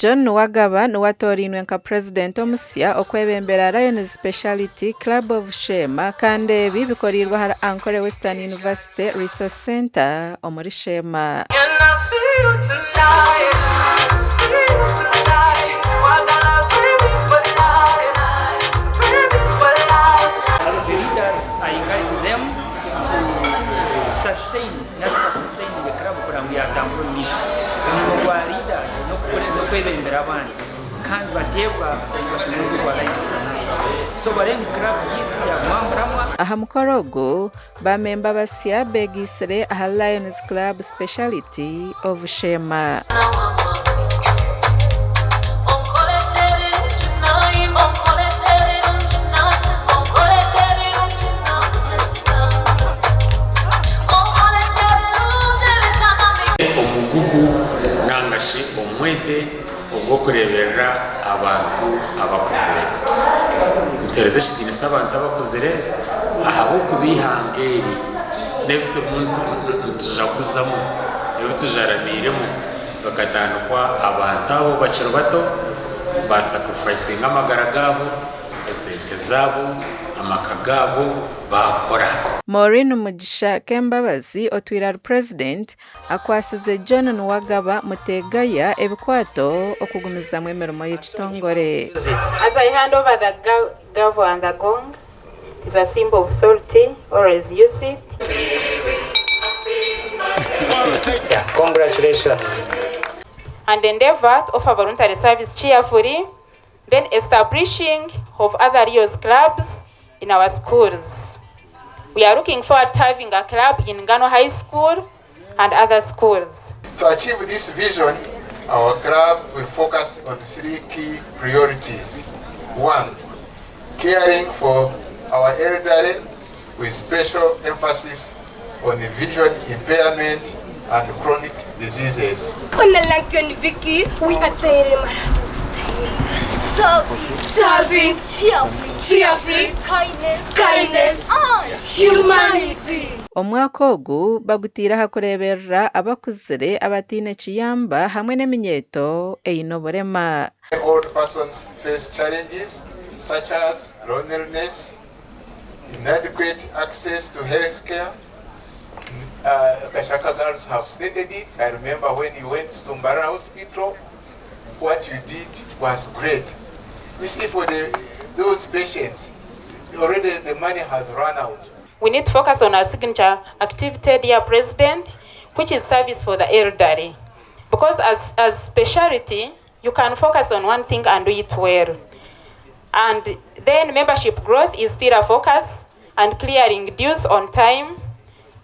John Wagaba nuwatorinwe nka president omusya okwebembera Lions Speciality Club of Sheema kandi ebi bikorirwa hari Ankole Western University Resource Center omuri Sheema. Sustain the club program we are tambo nishi ni kwa leaders no kwebembera abandi kandi batebwa bashobora kwa international so bari mu club yitu ya Rwampara aha mukorogo ba member basya begisere aha Lions Club Speciality of Sheema. Omwete ogwokureberera abantu abakuzire mutereze kitinisa abantu abakuzire ahabo kubihangeri nebito muntu tujaguzamu nebitujaraniremo bakatandukwa abantu abo bakiro bato basacrificing amagara gabo esente zabo amaka gabo bakora. Maureen Mugisha Kembabazi otwira president akwasize John Nwagaba mutegaya ebikwato okugumiza mu emirimo y'ekitongore. As I hand over the gavel and the gong, is a symbol of authority, always use it. Yeah, congratulations. And endeavor to offer voluntary service cheerfully, then establishing of other Rios clubs in our schools. We are looking forward to having a club in Ngano High School and other schools. To achieve this vision, our club will focus on 3 key priorities. 1, caring for our elderly with special emphasis on visual impairment and chronic diseases. Serving, cheerfully, kindness, humanity. Omwaka ogu bagutira hakureberera abakuzire abatine kiyamba hamwe n'eminyeto eyinoborema. Old persons face challenges such as loneliness, inadequate access to health care. Kashaka girls have stated it. I remember when you went to Mbarara Hospital, what you did was great. You see, for those patients, already the money has run out. We need to focus on our signature activity, dear President, which is service for the elderly. Because as speciality, you can focus on one thing and do it well. And then membership growth is still a focus, and clearing dues on time.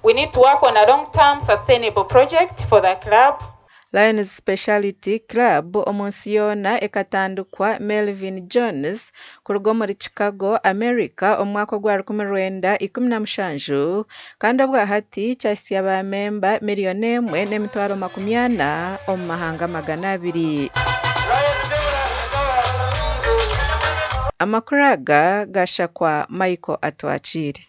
We need to work on a long-term sustainable project for the club. Lions Speciality Club omunsi yona ekatandukwa Melvin Jones kuruga muri Chicago, America omwaka gwa 1917 kandi obwa hati cyasya ba member miliyoni 1.40 omu mahanga 200. Amakuraga gashakwa Michael Atwachiri.